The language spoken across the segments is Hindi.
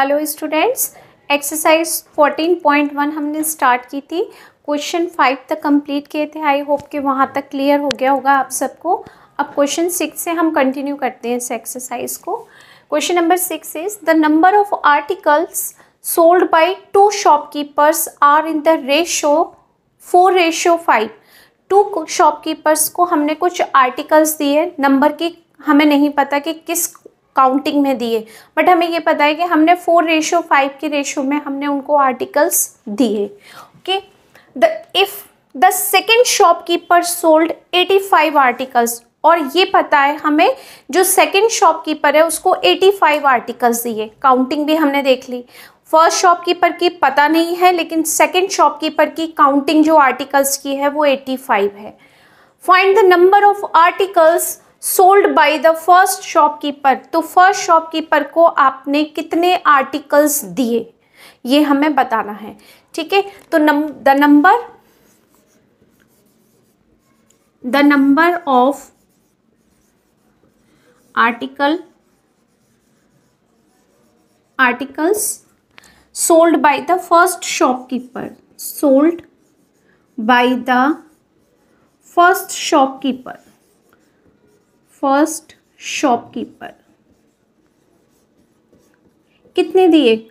हेलो स्टूडेंट्स, एक्सरसाइज 14.1 हमने स्टार्ट की थी। क्वेश्चन 5 तक कंप्लीट किए थे। आई होप कि वहाँ तक क्लियर हो गया होगा आप सबको। अब क्वेश्चन 6 से हम कंटिन्यू करते हैं इस एक्सरसाइज को। Question number 6 is the number of articles sold by 2 shopkeepers are in the ratio 4:5। 2 shopkeepers को हमने कुछ आर्टिकल्स दिए, नंबर की हमें नहीं पता कि किस काउंटिंग में दिए, बट हमें ये पता है कि हमने 4:5 के रेशो में हमने उनको आर्टिकल्स दिए। Okay, if the second shopkeeper sold 85 articles, और ये पता है हमें जो सेकेंड शॉपकीपर है उसको 85 आर्टिकल्स दिए। काउंटिंग भी हमने देख ली। फर्स्ट शॉपकीपर की पता नहीं है, लेकिन सेकेंड शॉपकीपर की काउंटिंग जो आर्टिकल्स की है वो 85 है। Find the number of articles sold by the first shopkeeper. तो फर्स्ट शॉपकीपर को आपने कितने आर्टिकल्स दिए ये हमें बताना है। ठीक है, तो the number of articles sold by the first shopkeeper, sold by the first shopkeeper कितने दिए?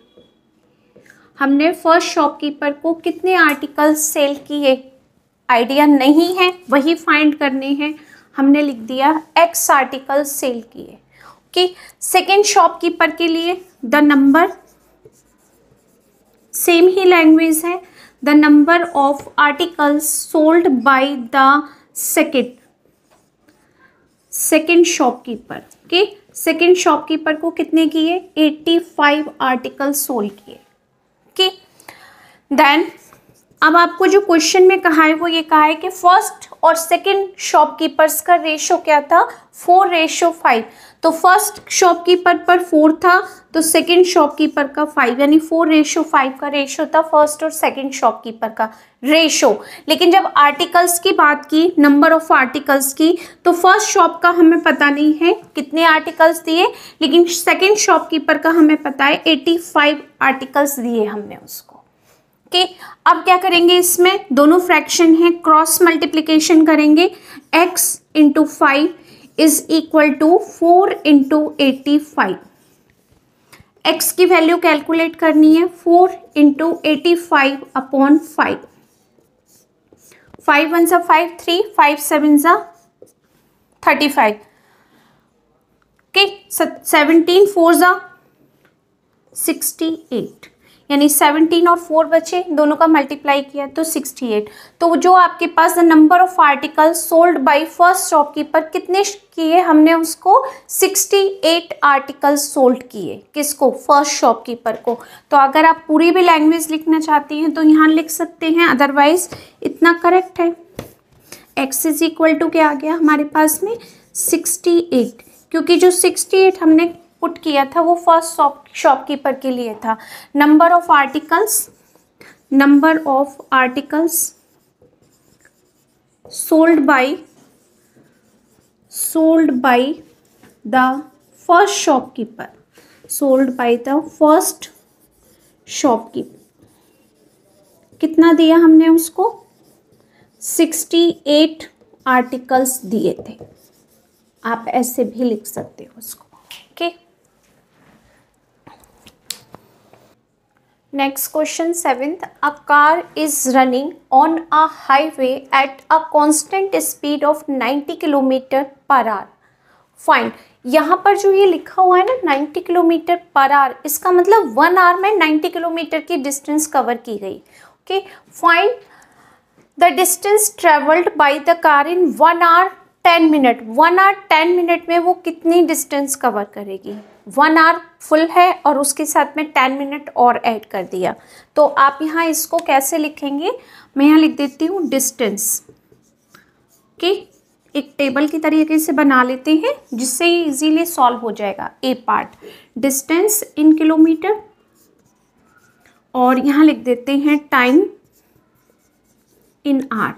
हमने फर्स्ट शॉपकीपर को कितने आर्टिकल्स सेल किए आइडिया नहीं है, वही फाइंड करने हैं। हमने लिख दिया x आर्टिकल्स सेल किए। ओके, सेकेंड शॉपकीपर के लिए द नंबर, सेम ही लैंग्वेज है, the number of articles sold by the second shopkeeper. Okay, second shopkeeper को कितने किए? 85 आर्टिकल सोल्ड किए। ओके, देन अब आपको जो क्वेश्चन में कहा है वो ये कहा है कि फर्स्ट और सेकेंड शॉपकीपर्स का रेशो क्या था? 4:5। तो फर्स्ट शॉपकीपर पर 4 था, तो सेकेंड शॉपकीपर का 5, यानी 4:5 का रेशो था फर्स्ट और सेकेंड शॉपकीपर का रेशो। लेकिन जब आर्टिकल्स की बात की, नंबर ऑफ आर्टिकल्स की, तो फर्स्ट शॉप का हमें पता नहीं है कितने आर्टिकल्स दिए, लेकिन सेकेंड शॉपकीपर का हमें पता है 85 आर्टिकल्स दिए हमने उसको। ओके, अब क्या करेंगे, इसमें दोनों फ्रैक्शन है, क्रॉस मल्टीप्लिकेशन करेंगे। x into 5 is equal to 4 into 85। x की वैल्यू कैलकुलेट करनी है, 4 इंटू 85 अपॉन 5। 5 1 सा 5 3, 5 7 सा 35। ओके, 17 4 सा 68, यानी 17 और 4 बचे, दोनों का मल्टीप्लाई किया तो 68। तो जो आपके पास the number of article sold by first shopkeeper कितने किए? हमने उसको 68 आर्टिकल सोल्ड किए। किसको? फर्स्ट शॉपकीपर को। तो अगर आप पूरी भी लैंग्वेज लिखना चाहती हैं तो यहाँ लिख सकते हैं, अदरवाइज इतना करेक्ट है। x इज इक्वल टू क्या आ गया हमारे पास में? 68, क्योंकि जो 68 हमने पुट किया था वो फर्स्ट शॉपकीपर के लिए था। Number of articles sold by the first shopkeeper, कितना दिया हमने उसको? 68 आर्टिकल्स दिए थे। आप ऐसे भी लिख सकते हो उसको। Okay, next question 7th, a car is running on a highway at a constant speed of 90 kilometre per hour. Find, यहाँ पर जो ये लिखा हुआ है ना 90 किलोमीटर पर आवर, इसका मतलब 1 आवर में 90 किलोमीटर की डिस्टेंस कवर की गई। Okay, find the distance travelled by the car in 1 hour 10 minute. 1 hour 10 minute में वो कितनी डिस्टेंस कवर करेगी? 1 आवर फुल है और उसके साथ में 10 मिनट और ऐड कर दिया, तो आप यहाँ इसको कैसे लिखेंगे? मैं यहाँ लिख देती हूँ डिस्टेंस। ओके, एक टेबल की तरीके से बना लेते हैं जिससे ये इजीली सॉल्व हो जाएगा। ए पार्ट, डिस्टेंस इन किलोमीटर, और यहाँ लिख देते हैं टाइम इन आवर।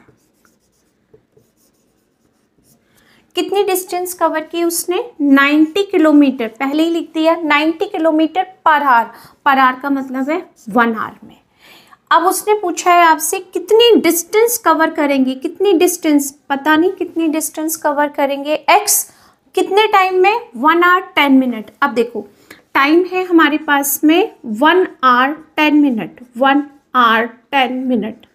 कितनी डिस्टेंस कवर की उसने? 90 किलोमीटर, पहले ही लिख दिया 90 किलोमीटर पर आवर का मतलब है 1 आवर में। अब उसने पूछा है आपसे कितनी डिस्टेंस कवर करेंगे, कितनी डिस्टेंस पता नहीं, कितनी डिस्टेंस कवर करेंगे x कितने टाइम में? 1 आवर 10 मिनट। अब देखो टाइम है हमारे पास में 1 आवर 10 मिनट, 1 आवर 10 मिनट।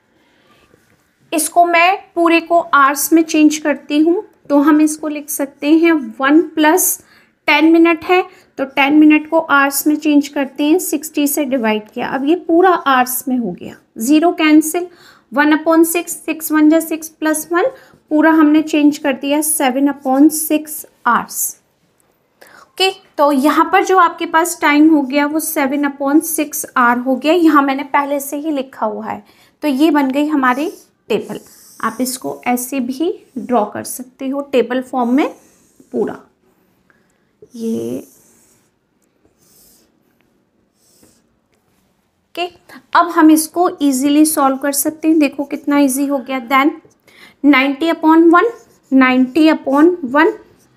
इसको मैं पूरे को आवर्स में चेंज करती हूँ तो हम इसको लिख सकते हैं 1 + 10 मिनट है तो 10 मिनट को आवर्स में चेंज करते हैं, 60 से डिवाइड किया। अब ये पूरा आवर्स में हो गया, 0 कैंसिल, 1/6, 6 1 जा 6 + 1 पूरा हमने चेंज कर दिया 7/6 आवर्स। ओके, तो यहाँ पर जो आपके पास टाइम हो गया वो 7/6 आवर हो गया, यहाँ मैंने पहले से ही लिखा हुआ है। तो ये बन गई हमारी टेबल। आप इसको ऐसे भी ड्रॉ कर सकते हो टेबल फॉर्म में पूरा। ये ओके, अब हम इसको इजीली सॉल्व कर सकते हैं। देखो कितना इजी हो गया। Then 90/1, 90/1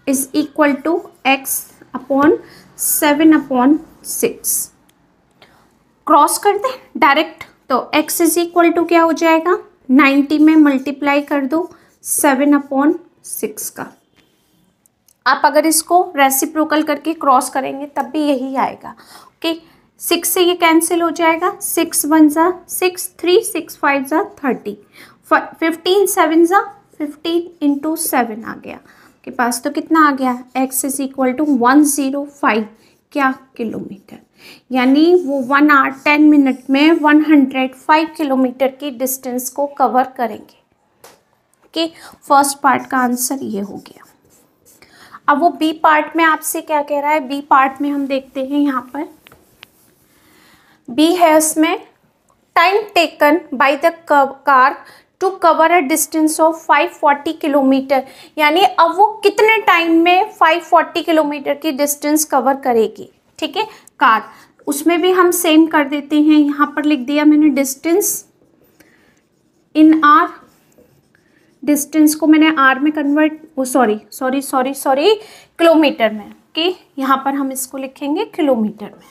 is equal to x/7/6। Cross कर दें डायरेक्ट, तो x इज इक्वल टू क्या हो जाएगा? 90 में मल्टीप्लाई कर दो 7/6 का। आप अगर इसको रेसिप्रोकल करके क्रॉस करेंगे तब भी यही आएगा। ओके, 6 से ये कैंसिल हो जाएगा, 6 1 जा 6, 3 6 5 जा 30, 15 7 जा 15 × 7 आ गया के पास। तो कितना आ गया? x इज इक्वल टू 105 क्या किलोमीटर, यानी वो 1 आवर 10 मिनट में 105 किलोमीटर की डिस्टेंस को कवर करेंगे। ओके, फर्स्ट पार्ट का आंसर ये हो गया। अब वो बी पार्ट में आपसे क्या कह रहा है? बी पार्ट में हम देखते हैं, यहाँ पर बी है, उसमें time taken by the car to cover a distance of 540 kilometre, यानी अब वो कितने टाइम में 540 किलोमीटर की डिस्टेंस कवर करेगी। ठीक है, कार, उसमें भी हम सेम कर देते हैं। यहाँ पर लिख दिया मैंने डिस्टेंस इन आर, डिस्टेंस को मैंने आर में कन्वर्ट, सॉरी किलोमीटर में। ओके, यहाँ पर हम इसको लिखेंगे किलोमीटर में,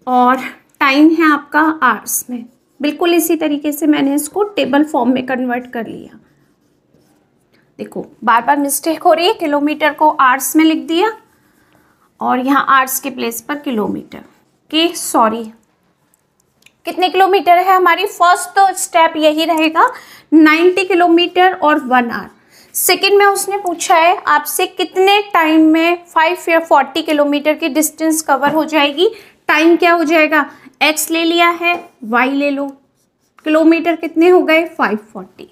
और टाइम है आपका आवर्स में। बिल्कुल इसी तरीके से मैंने इसको टेबल फॉर्म में कन्वर्ट कर लिया। देखो बार बार मिस्टेक हो रही है, किलोमीटर को आवर्स में लिख दिया और यहाँ आवर्स के प्लेस पर किलोमीटर। ओके, सॉरी, कितने किलोमीटर है हमारी? फर्स्ट तो स्टेप यही रहेगा 90 किलोमीटर और 1 आवर। सेकेंड में उसने पूछा है आपसे कितने टाइम में 540 किलोमीटर की डिस्टेंस कवर हो जाएगी। टाइम क्या हो जाएगा? x ले लिया है, y ले लो, किलोमीटर कितने हो गए? 540।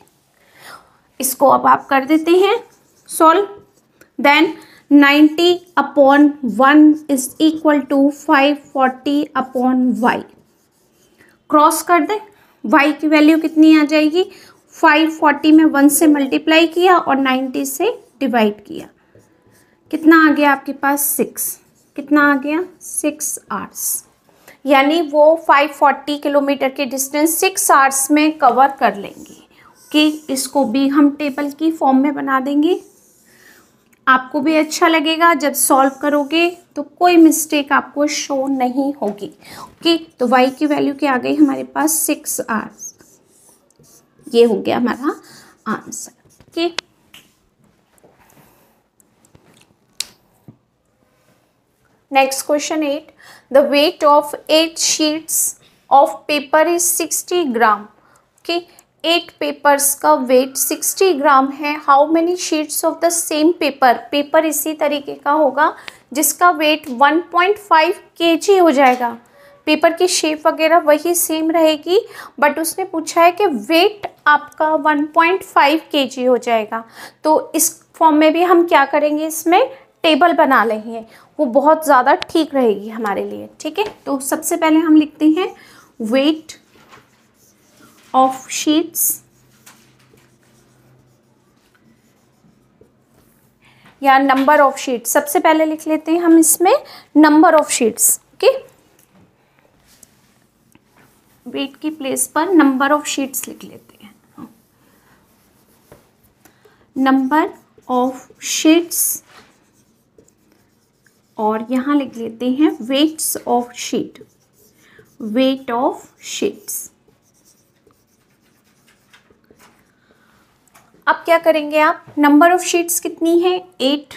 इसको अब आप कर देते हैं solve. Then 90/1 is equal to 540/y। Cross कर दे, y की वैल्यू कितनी आ जाएगी? 540 में 1 से मल्टीप्लाई किया और 90 से डिवाइड किया, कितना आ गया आपके पास? 6। कितना आ गया? 6 आवर्स, यानी वो 540 किलोमीटर की डिस्टेंस 6 आवर्स में कवर कर लेंगे। कि इसको भी हम टेबल की फॉर्म में बना देंगे। आपको भी अच्छा लगेगा जब सॉल्व करोगे तो कोई मिस्टेक आपको शो नहीं होगी। ओके, तो y की वैल्यू क्या आ गई हमारे पास? 6 आवर्स। ये हो गया हमारा answer. Okay, next question 8, the weight of 8 sheets of paper is 60 gram. Okay, 8 papers का वेट 60 ग्राम है। How many sheets of the same paper, paper इसी तरीके का होगा जिसका वेट 1.5 kg हो जाएगा। पेपर की शेप वगैरह वही सेम रहेगी, बट उसने पूछा है कि वेट आपका 1.5 kg हो जाएगा। तो इस फॉर्म में भी हम क्या करेंगे, इसमें टेबल बना लेंगे, वो बहुत ज़्यादा ठीक रहेगी हमारे लिए। ठीक है, तो सबसे पहले हम लिखते हैं वेट ऑफ शीट्स या नंबर ऑफ शीट्स। सबसे पहले लिख लेते हैं हम इसमें number of sheets. Okay, weight की प्लेस पर नंबर ऑफ शीट्स लिख लेते हैं। नंबर ऑफ शीट्स, और यहाँ लिख लेते हैं weights of sheet, weight of sheets. अब क्या करेंगे आप, नंबर ऑफ शीट्स कितनी है 8,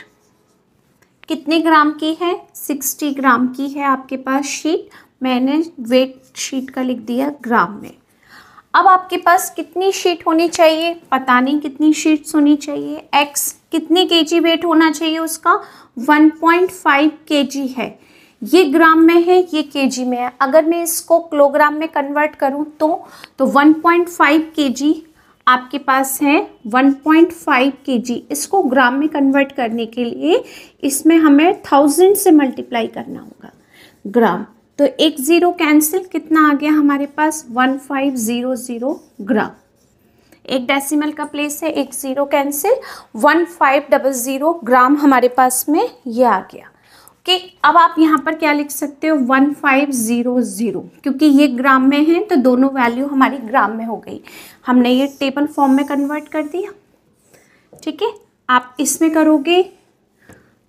कितने ग्राम की है 60 ग्राम की है आपके पास शीट, मैंने वेट शीट का लिख दिया ग्राम में। अब आपके पास कितनी शीट होनी चाहिए, पता नहीं कितनी शीट्स होनी चाहिए। x कितने केजी वेट होना चाहिए उसका, 1.5 केजी है, ये ग्राम में है ये केजी में है। अगर मैं इसको किलोग्राम में कन्वर्ट करूं तो 1.5 केजी आपके पास है, 1.5 केजी। इसको ग्राम में कन्वर्ट करने के लिए इसमें हमें 1000 से मल्टीप्लाई करना होगा ग्राम, तो एक ज़ीरो कैंसिल, कितना आ गया हमारे पास 1500 ग्राम। एक डेसिमल का प्लेस है, एक ज़ीरो कैंसिल, 1500 ग्राम हमारे पास में ये आ गया। ओके, अब आप यहाँ पर क्या लिख सकते हो 1500, क्योंकि ये ग्राम में है तो दोनों वैल्यू हमारी ग्राम में हो गई। हमने ये टेबल फॉर्म में कन्वर्ट कर दिया। ठीक है, आप इसमें करोगे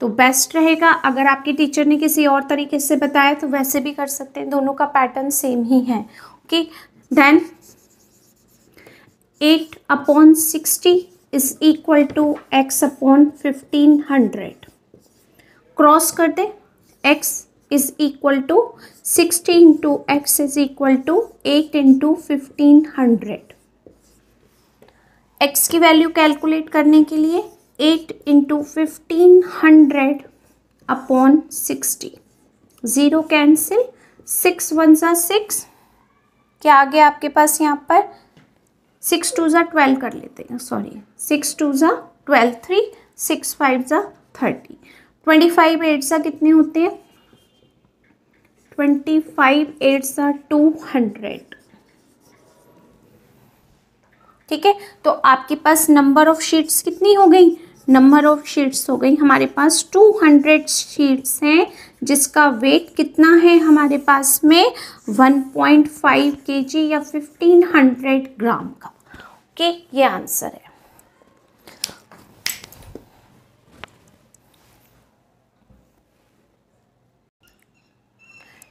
तो बेस्ट रहेगा। अगर आपके टीचर ने किसी और तरीके से बताया तो वैसे भी कर सकते हैं, दोनों का पैटर्न सेम ही है। Okay, then 8/60 is equal to x/1500। Cross कर दे, x is equal to 60 into x is equal to 8 into 1500। x की वैल्यू कैलकुलेट करने के लिए 8 इंटू 1500 अपॉन 60, ज़ीरो कैंसिल, 6 1 ज़ा 6, क्या आ गया आपके पास यहाँ पर 6 2 ज़ा 12 कर लेते हैं, सॉरी 6 2 ज़ा 12, 3 6 5 ज़ा 30, 25 8 ज़ा कितने होते हैं 25 8 ज़ा 200। ठीक है, तो आपके पास नंबर ऑफ शीट्स कितनी हो गई, नंबर ऑफ शीट्स हो गई हमारे पास 200 शीट्स हैं, जिसका वेट कितना है हमारे पास में 1.5 केजी या 1500 ग्राम का। ओके, ये आंसर है।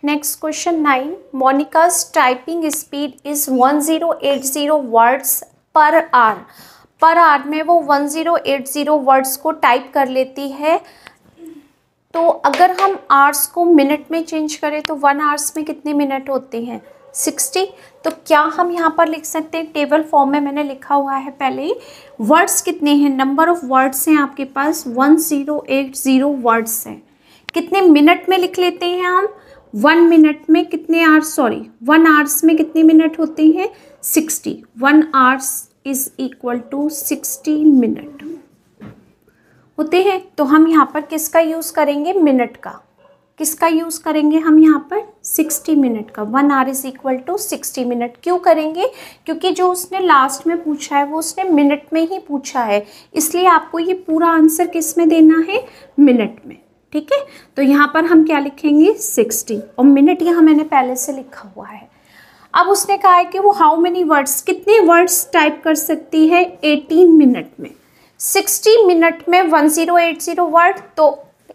Next question 9, Monica's typing speed is 1080 words per hour. Per hour में वो 1080 वर्ड्स को टाइप कर लेती है। तो अगर हम आवर्स को मिनट में चेंज करें तो 1 आवर्स में कितने मिनट होते हैं 60। तो क्या हम यहाँ पर लिख सकते हैं, टेबल फॉर्म में मैंने लिखा हुआ है पहले ही, वर्ड्स कितने हैं, नंबर ऑफ वर्ड्स हैं आपके पास 1080 वर्ड्स हैं, कितने मिनट में लिख लेते हैं हम, 1 मिनट में कितने आवर्स, सॉरी 1 आवर्स में कितने मिनट होते हैं 60, 1 hours is equal to 60 minute होते हैं। तो हम यहाँ पर किसका यूज़ करेंगे, मिनट का, किसका यूज़ करेंगे हम यहाँ पर 60 मिनट का, 1 hour is equal to 60 minute. क्यों करेंगे, क्योंकि जो उसने लास्ट में पूछा है वो उसने मिनट में ही पूछा है, इसलिए आपको ये पूरा आंसर किस में देना है, मिनट में। ठीक है, तो यहाँ पर हम क्या लिखेंगे 60, और मिनट यहाँ मैंने पहले से लिखा हुआ है। अब उसने कहा है कि वो हाउ मेनी वर्ड्स, कितने वर्ड्स टाइप कर सकती है 18 मिनट में। 60 मिनट में 1080 वर्ड, तो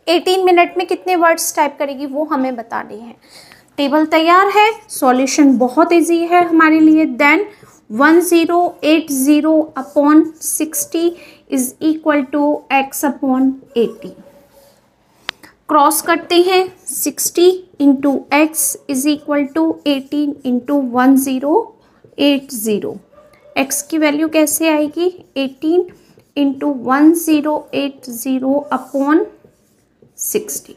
18 मिनट में कितने वर्ड्स टाइप करेगी वो हमें बताने हैं। टेबल तैयार है, सॉल्यूशन बहुत इजी है हमारे लिए। Then 1080 upon 60 is equal to x upon 80। Cross करते हैं, 60 into x is equal to 18 into 1080। एक्स की वैल्यू कैसे आएगी 18 इंटू 1080 अपॉन 60,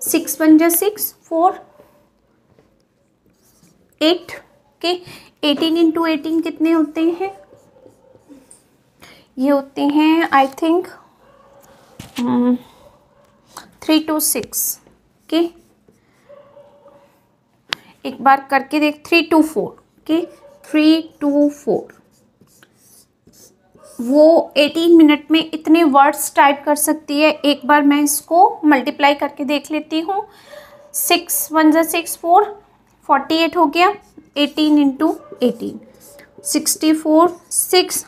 6 1 जा 6 4 8 के 18 इंटू 18 कितने होते हैं, ये होते हैं आई थिंक 3 2 6 के, एक बार करके देख 3 2 4 के 3 2 4, वो 18 मिनट में इतने वर्ड्स टाइप कर सकती है। एक बार मैं इसको मल्टीप्लाई करके देख लेती हूँ, 6 1 जा 6 4 48 हो गया, 18 इंटू 18 64, 6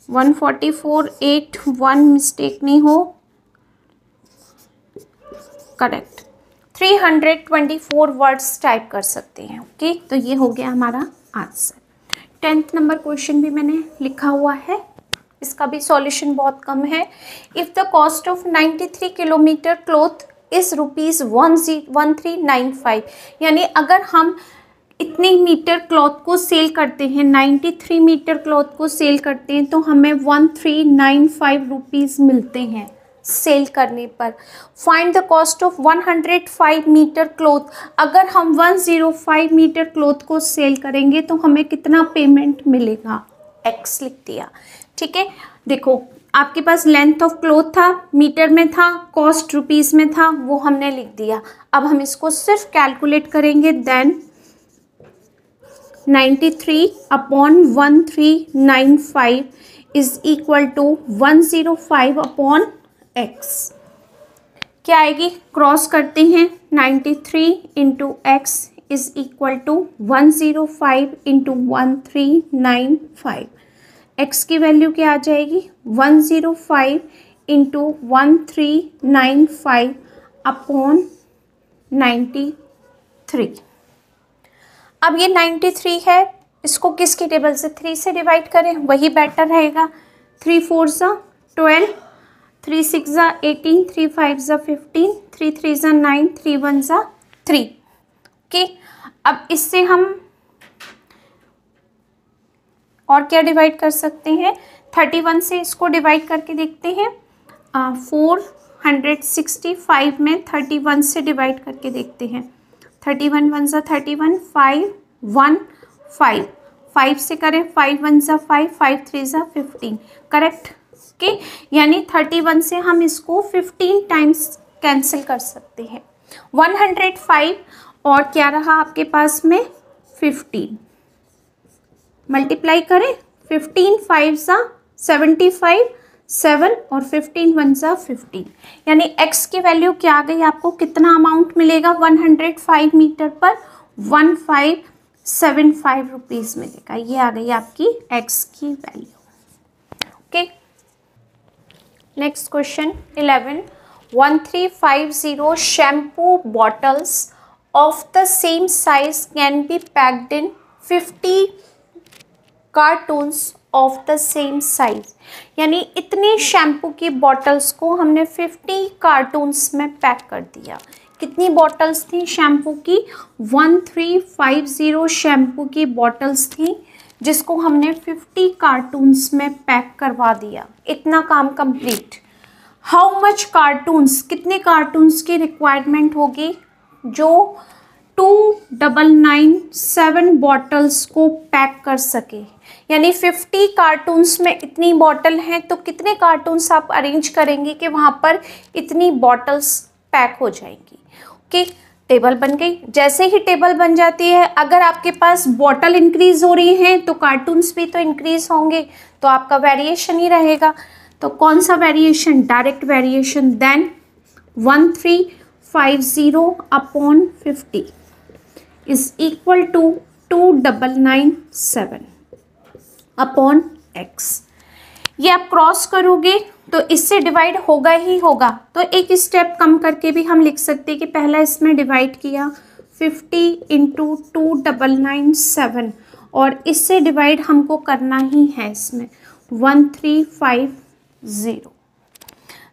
14481 मिस्टेक नहीं हो, करेक्ट। 324 वर्ड्स टाइप कर सकते हैं। ओके, तो ये हो गया हमारा आंसर। 10th नंबर क्वेश्चन भी मैंने लिखा हुआ है, इसका भी सॉल्यूशन बहुत कम है। If the cost of 93 kilometre cloth is ₹1395, यानी अगर हम इतने मीटर क्लॉथ को सेल करते हैं, 93 मीटर क्लॉथ को सेल करते हैं, तो हमें 1395 रुपीज़ मिलते हैं सेल करने पर। Find the cost of 105 metre cloth, अगर हम 105 मीटर क्लॉथ को सेल करेंगे तो हमें कितना पेमेंट मिलेगा, एक्स लिख दिया। ठीक है, देखो आपके पास लेंथ ऑफ क्लॉथ था, मीटर में था, कॉस्ट रुपीज़ में था, वो हमने लिख दिया। अब हम इसको सिर्फ कैलकुलेट करेंगे, then 93 upon 1395 is equal to 105 upon x. क्या आएगी, क्रॉस करते हैं, 93 into x is equal to 105 into 1395। एक्स की वैल्यू क्या आ जाएगी, 105 इंटू 1395 अपॉन 93। अब ये 93 है, इसको किसकी टेबल से, 3 से डिवाइड करें, वही बेटर रहेगा। 3 4 ज़ा 12, 3 6 ज़ा 18, 3 5 ज़ा 15, 3 3 ज़ा 9, 3 1 ज़ा 3। ओके, अब इससे हम और क्या डिवाइड कर सकते हैं, 31 से इसको डिवाइड करके देखते हैं। 465 में 31 से डिवाइड करके देखते हैं। 31 1 ज़ा 31, 5 1 5, 5 से करें, 5 1 ज़ा 5, 5 3 ज़ा 15, करेक्ट। ओके, यानी 31 से हम इसको 15 टाइम्स कैंसिल कर सकते हैं। 105 और क्या रहा आपके पास में, 15 मल्टीप्लाई करें, 15 5 ज़ा 75, 7 और 15 1 ज़ा 15, यानी x की वैल्यू क्या आ गई, आपको कितना अमाउंट मिलेगा 105 मीटर पर 1575 रुपीज़ मिलेगा। ये आ गई आपकी x की value. Okay, next question 11, 1350 shampoo bottles of the same size can be packed in 50 cartoons of the same size, यानी इतने शैम्पू की बॉटल्स को हमने 50 कार्टून्स में पैक कर दिया। कितनी बॉटल्स थी शैम्पू की, 1350 शैम्पू की बॉटल्स थी, जिसको हमने 50 कार्टून्स में पैक करवा दिया। इतना काम कंप्लीट। हाउ मच कार्टून्स, कितने कार्टून्स की रिक्वायरमेंट होगी, जो 2997 बॉटल्स को पैक कर सके, यानी 50 कार्टून्स में इतनी बॉटल हैं, तो कितने कार्टून्स आप अरेंज करेंगे कि वहाँ पर इतनी बॉटल्स पैक हो जाएंगी। ओके, टेबल बन गई। जैसे ही टेबल बन जाती है, अगर आपके पास बॉटल इंक्रीज हो रही हैं तो कार्टून्स भी तो इंक्रीज होंगे, तो आपका वेरिएशन ही रहेगा। तो कौन सा variation, direct variation, then 1350 upon 50 is equal to 2997 upon x. ये आप क्रॉस करोगे तो इससे डिवाइड होगा ही होगा, तो एक स्टेप कम करके भी हम लिख सकते हैं कि पहला इसमें डिवाइड किया 50 इंटू 2997 और इससे डिवाइड हमको करना ही है इसमें 1350।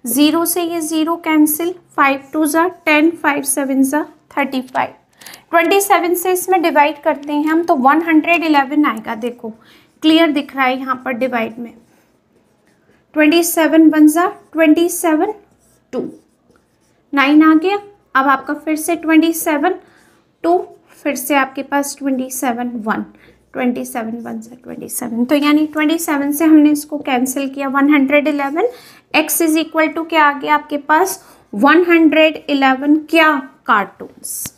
0 से ये 0 कैंसिल, 5 2 ज़ा 10, 5 7 ज़ा 35, 27 से इसमें डिवाइड करते हैं हम तो 111 आएगा। देखो क्लियर दिख रहा है यहाँ पर डिवाइड में, 27 1 ज़ा 27, 2 9 आ गया। अब आपका फिर से 27 2, फिर से आपके पास 27 1, 27 1 ज़ा 27, तो यानी 27 से हमने इसको कैंसिल किया 111। x इज इक्वल टू क्या आ गया आपके पास 111 क्या कार्टून्स।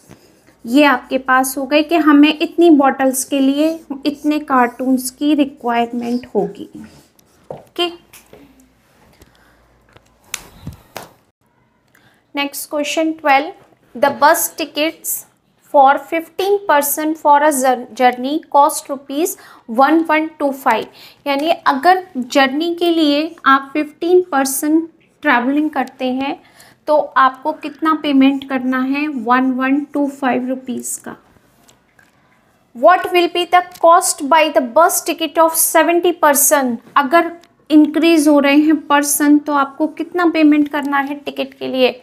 ये आपके पास हो गए कि हमें इतनी बॉटल्स के लिए इतने कार्टून्स की रिक्वायरमेंट होगी। Okay, next question 12, the bus tickets for 15% for a journey cost ₹1125। यानी अगर जर्नी के लिए आप 15% ट्रैवलिंग करते हैं तो आपको कितना पेमेंट करना है, 1125 रुपीज़ का। What will be the cost by the bus ticket of 70%? अगर इंक्रीज हो रहे हैं पर्सन तो आपको कितना पेमेंट करना है टिकट के लिए,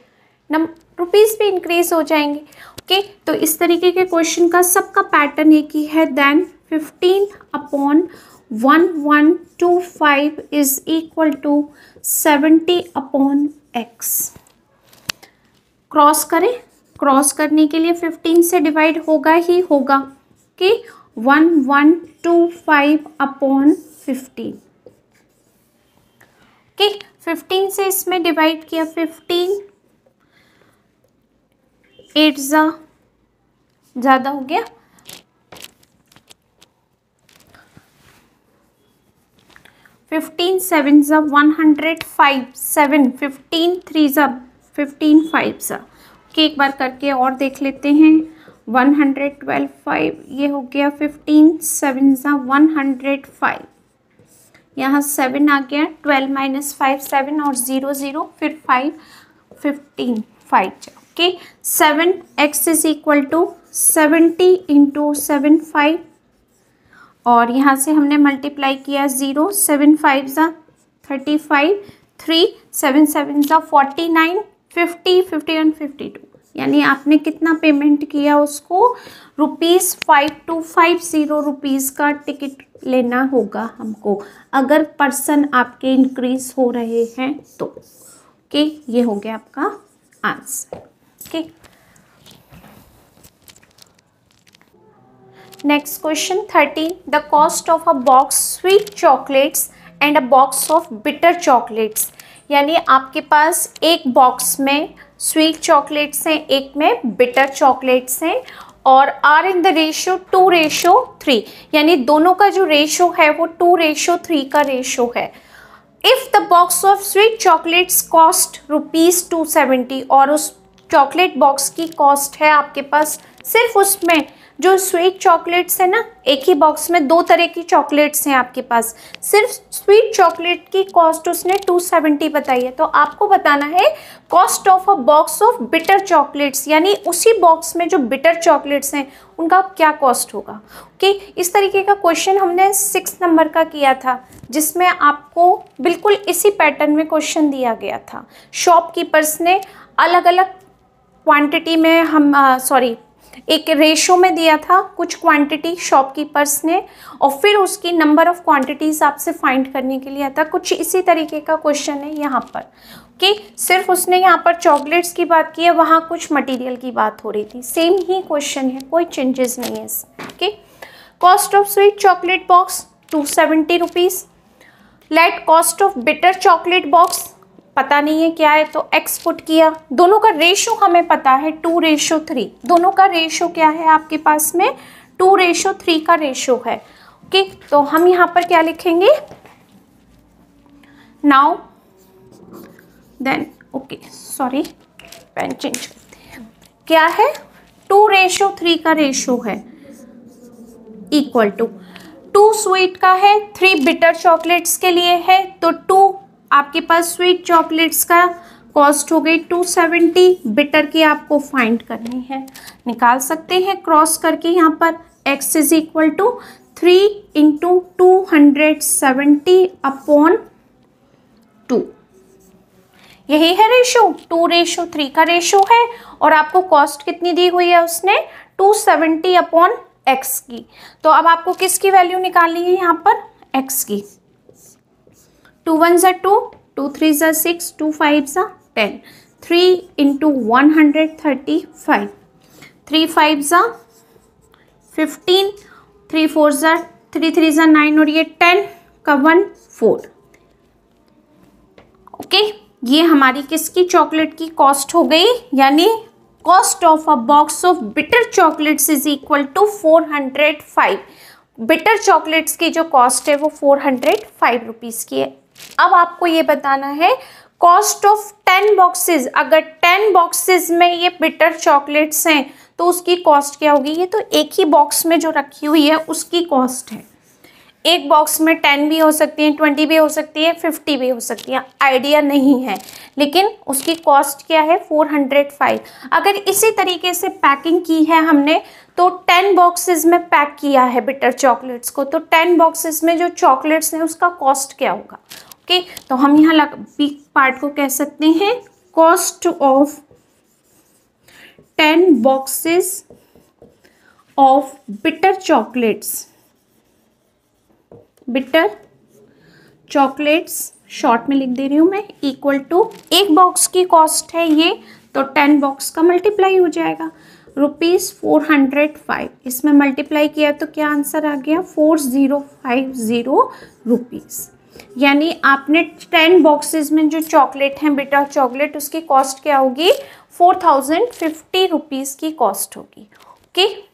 रुपीज़ भी इंक्रीज हो जाएंगे। ओके, तो इस तरीके के क्वेश्चन का सबका पैटर्न एक ही है। Then 15/1125 is equal to 70/x। Cross करें, क्रॉस करने के लिए 15 से डिवाइड होगा ही होगा कि 1125/15। ओके, 15 से इसमें डिवाइड किया, 15 8 ज़्यादा हो गया, 15 7 105, 7 15 3 15 5 ओके, एक बार करके और देख लेते हैं। 112 5 ये हो गया, 15 7 105, यहाँ 7 आ गया, 12 - 5 7 और 0 0 फिर 5 15 5 okay. 7x is equal to 70 × 7 5 और यहाँ से हमने मल्टीप्लाई किया 0 7 5 35 3 7 7 49 50 51 52 यानी आपने कितना पेमेंट किया उसको, ₹5250 का टिकट लेना होगा हमको अगर पर्सन आपके इंक्रीज हो रहे हैं तो। ओके, ये हो गया आपका answer. Okay, next question 13, the cost of a box sweet chocolates and a box of bitter chocolates. यानी आपके पास एक बॉक्स में स्वीट चॉकलेट्स हैं, एक में बिटर चॉकलेट्स हैं और आर इन द रेशियो 2:3, यानी दोनों का जो रेशो है वो 2:3 का रेशो है। If the box of sweet chocolates cost ₹270 और उस चॉकलेट बॉक्स की कॉस्ट है आपके पास, सिर्फ उसमें जो स्वीट चॉकलेट्स है ना, एक ही बॉक्स में 2 तरह की चॉकलेट्स हैं आपके पास, सिर्फ स्वीट चॉकलेट की कॉस्ट उसने 270 बताई है, तो आपको बताना है cost of a box of bitter chocolates, यानी उसी बॉक्स में जो बिटर चॉकलेट्स हैं उनका क्या कॉस्ट होगा। ओके, इस तरीके का क्वेश्चन हमने 6 नंबर का किया था जिसमें आपको बिल्कुल इसी पैटर्न में क्वेश्चन दिया गया था। शॉपकीपर्स ने अलग अलग क्वांटिटी में एक रेशो में दिया था कुछ क्वांटिटी शॉपकीपर्स ने और फिर उसकी नंबर ऑफ क्वांटिटीज आपसे फाइंड करने के लिए आता। कुछ इसी तरीके का क्वेश्चन है यहाँ पर कि सिर्फ उसने यहाँ पर चॉकलेट्स की बात की है, वहाँ कुछ मटेरियल की बात हो रही थी, सेम ही क्वेश्चन है, कोई चेंजेस नहीं है इसमें। Okay, cost of sweet chocolate box ₹270। Let cost of bitter chocolate box पता नहीं है क्या है तो x पुट किया। दोनों का रेशो हमें पता है 2:3, दोनों का रेशो क्या है आपके पास में 2:3 का रेशो है। ओके, तो हम यहाँ पर क्या लिखेंगे now then, okay sorry pen change करते हैं, क्या है 2:3 का रेशो है इक्वल टू 2 स्वीट का है, 3 बिटर चॉकलेट्स के लिए है, तो 2 आपके पास स्वीट चॉकलेट्स का कॉस्ट हो गई 270, बिटर की आपको फाइंड करनी है, निकाल सकते हैं क्रॉस करके। यहाँ पर x इज इक्वल टू 3 × 270/2, यही है रेशो, 2:3 का रेशो है और आपको कॉस्ट कितनी दी हुई है उसने 270/x की। तो अब आपको किसकी वैल्यू निकालनी है यहाँ पर x की। 2 1 2, 2 3 6, 2 5 10, 3 × 135, 3 5 15, 3 4 3 3 9 और ये 10 का 1 4। ओके, ये हमारी किसकी चॉकलेट की कॉस्ट हो गई, यानी cost of a box of bitter chocolates is equal to 405। Bitter chocolates की जो कॉस्ट है वो 405 रुपीज़ की है। अब आपको ये बताना है कॉस्ट ऑफ 10 बॉक्सेस, अगर 10 बॉक्सेस में ये बिटर चॉकलेट्स हैं तो उसकी कॉस्ट क्या होगी। ये तो एक ही बॉक्स में जो रखी हुई है उसकी कॉस्ट है। एक बॉक्स में 10 भी हो सकती है, 20 भी हो सकती है, 50 भी हो सकती है, आइडिया नहीं है, लेकिन उसकी कॉस्ट क्या है 405। अगर इसी तरीके से पैकिंग की है हमने तो 10 बॉक्सेस में पैक किया है बिटर चॉकलेट्स को, तो 10 बॉक्सेस में जो चॉकलेट्स हैं उसका कॉस्ट क्या होगा। ओके, तो हम यहाँ बी पार्ट को कह सकते हैं cost of 10 boxes of bitter chocolates. Bitter chocolates short में लिख दे रही हूँ मैं, इक्वल टू एक बॉक्स की कॉस्ट है ये, तो 10 बॉक्स का मल्टीप्लाई हो जाएगा ₹405। इसमें मल्टीप्लाई किया तो क्या आंसर आ गया 4050 रुपीज़। यानी आपने 10 बॉक्सेस में जो चॉकलेट हैं बिटर चॉकलेट उसकी कॉस्ट क्या होगी 4050 रुपीज़ की कॉस्ट होगी। Okay,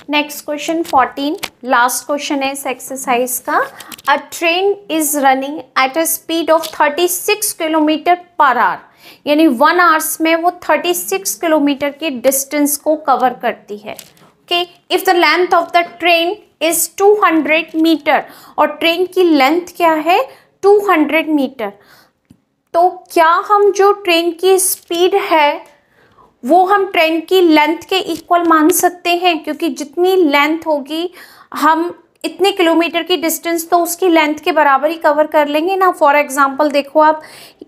next question 14, last question है इस एक्सरसाइज का। अ train is running at a speed of 36 kilometre per hour, यानी 1 आवर्स में वो 36 किलोमीटर के डिस्टेंस को कवर करती है। Okay, if the length of the train is 200 metre, और ट्रेन की लेंथ क्या है 200 मीटर, तो क्या हम जो ट्रेन की स्पीड है वो हम ट्रेन की लेंथ के इक्वल मान सकते हैं, क्योंकि जितनी लेंथ होगी हम इतने किलोमीटर की डिस्टेंस तो उसकी लेंथ के बराबर ही कवर कर लेंगे ना। फॉर एग्जांपल देखो आप,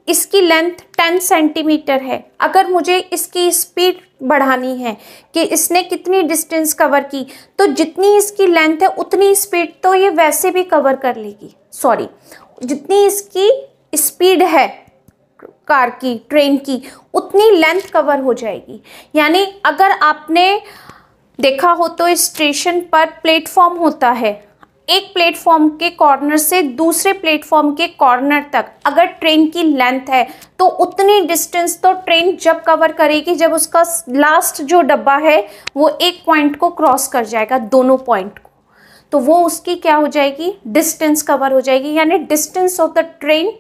इसकी लेंथ 10 सेंटीमीटर है, अगर मुझे इसकी स्पीड बढ़ानी है कि इसने कितनी डिस्टेंस कवर की, तो जितनी इसकी लेंथ है उतनी स्पीड तो ये वैसे भी कवर कर लेगी, सॉरी जितनी इसकी स्पीड है कार की ट्रेन की उतनी लेंथ कवर हो जाएगी। यानी अगर आपने देखा हो तो स्टेशन पर प्लेटफॉर्म होता है, एक प्लेटफॉर्म के कॉर्नर से दूसरे प्लेटफॉर्म के कॉर्नर तक अगर ट्रेन की लेंथ है तो उतनी डिस्टेंस तो ट्रेन जब कवर करेगी जब उसका लास्ट जो डब्बा है वो एक पॉइंट को क्रॉस कर जाएगा, दोनों पॉइंट को, तो वो उसकी क्या हो जाएगी डिस्टेंस कवर हो जाएगी। यानी distance of the train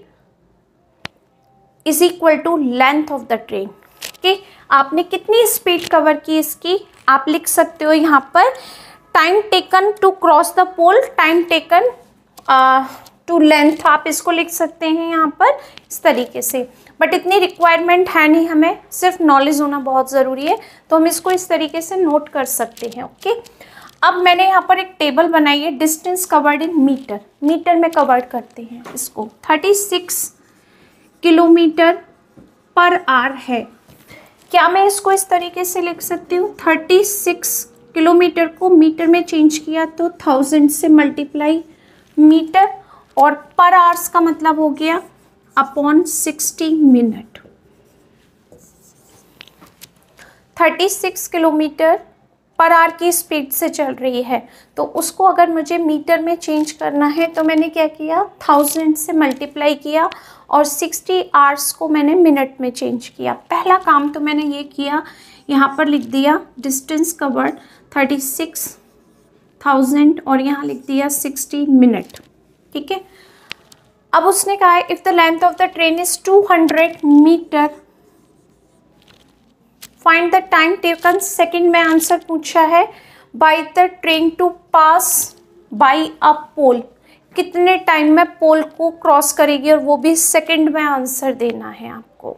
is equal to length of the train. Okay, आपने कितनी स्पीड कवर की इसकी आप लिख सकते हो यहाँ पर, time taken to cross the pole, time taken to length, आप इसको लिख सकते हैं यहाँ पर इस तरीके से। बट इतनी रिक्वायरमेंट है नहीं, हमें सिर्फ नॉलेज होना बहुत ज़रूरी है, तो हम इसको इस तरीके से नोट कर सकते हैं। ओके, अब मैंने यहाँ पर एक टेबल बनाई है, distance covered in metre, metre में कवर्ड करते हैं इसको। 36 किलोमीटर पर आवर है, क्या मैं इसको इस तरीके से लिख सकती हूँ 36 किलोमीटर को मीटर में चेंज किया तो 1000 से मल्टीप्लाई मीटर, और पर आवर्स का मतलब हो गया upon 60 minute. 36 kilometre per hour की स्पीड से चल रही है, तो उसको अगर मुझे मीटर में चेंज करना है तो मैंने क्या किया 1000 से मल्टीप्लाई किया और 60 आवर्स को मैंने मिनट में चेंज किया। पहला काम तो मैंने ये किया, यहाँ पर लिख दिया डिस्टेंस कवर्ड 36,000 और यहाँ लिख दिया 60 मिनट। ठीक है, अब उसने कहा है if the length of the train is 200 metre find the time taken, second में आंसर पूछा है by the train to pass by a pole, कितने टाइम में पोल को क्रॉस करेगी और वो भी सेकंड में आंसर देना है आपको।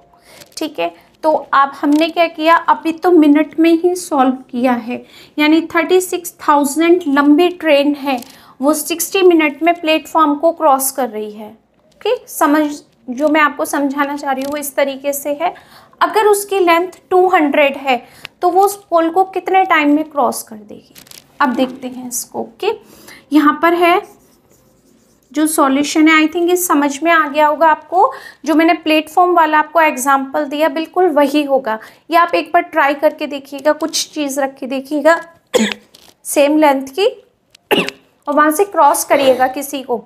ठीक है, तो अब हमने क्या किया, अभी तो मिनट में ही सॉल्व किया है, यानी 36,000 लंबी ट्रेन है, वो 60 मिनट में प्लेटफॉर्म को क्रॉस कर रही है। ओके, समझ जो मैं आपको समझाना चाह रही हूँ वो इस तरीके से है, अगर उसकी लेंथ 200 है तो वो उस पोल को कितने टाइम में क्रॉस कर देगी। अब देखते हैं इसको। ओके, यहाँ पर है जो सॉल्यूशन है, आई थिंक ये समझ में आ गया होगा आपको, जो मैंने प्लेटफॉर्म वाला आपको एग्जांपल दिया बिल्कुल वही होगा। ये आप एक बार ट्राई करके देखिएगा, कुछ चीज़ रख के देखिएगा सेम लेंथ की और वहाँ से क्रॉस करिएगा किसी को,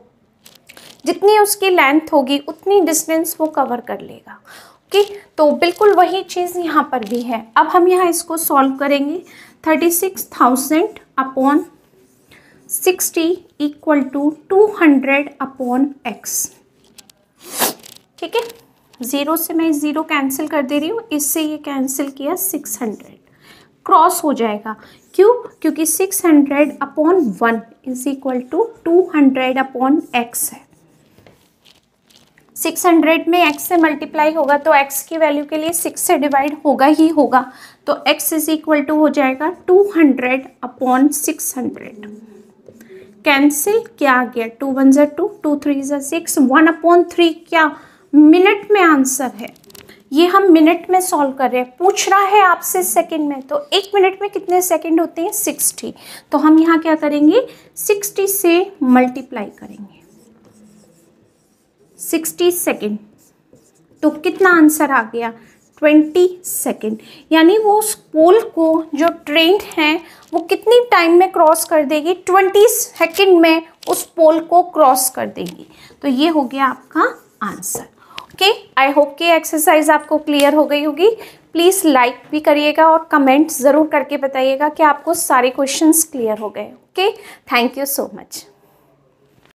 जितनी उसकी लेंथ होगी उतनी डिस्टेंस वो कवर कर लेगा। ओके, तो बिल्कुल वही चीज़ यहाँ पर भी है। अब हम यहाँ इसको सॉल्व करेंगे, 36,000 upon 60 equal to 200 upon x। ठीक है, 0 से मैं 0 कैंसिल कर दे रही हूँ, इससे ये कैंसिल किया 600 क्रॉस हो जाएगा। क्यों? क्योंकि 600 upon 1 is equal to 200 upon x है। 600 में x से मल्टीप्लाई होगा तो x की वैल्यू के लिए 6 से डिवाइड होगा ही होगा, तो x इज इक्वल टू हो जाएगा 200 अपॉन 600। कैंसिल, क्या आ गया 2 1 ज़ा 2, 2 3 ज़ा 6, 1 अपॉन 3 क्या मिनट में आंसर है। ये हम मिनट में सॉल्व कर रहे हैं, पूछ रहा है आपसे सेकंड में, तो 1 मिनट में कितने सेकंड होते हैं 60। तो हम यहाँ क्या करेंगे 60 से मल्टीप्लाई करेंगे 60 सेकंड, तो कितना आंसर आ गया 20 सेकंड। यानी वो उस पोल को जो ट्रेन है वो कितनी टाइम में क्रॉस कर देगी, 20 सेकंड में उस पोल को क्रॉस कर देगी। तो ये हो गया आपका आंसर। ओके, आई होप कि एक्सरसाइज आपको क्लियर हो गई होगी। प्लीज़ लाइक भी करिएगा और कमेंट ज़रूर करके बताइएगा कि आपको सारे क्वेश्चंस क्लियर हो गए। Okay, thank you so much.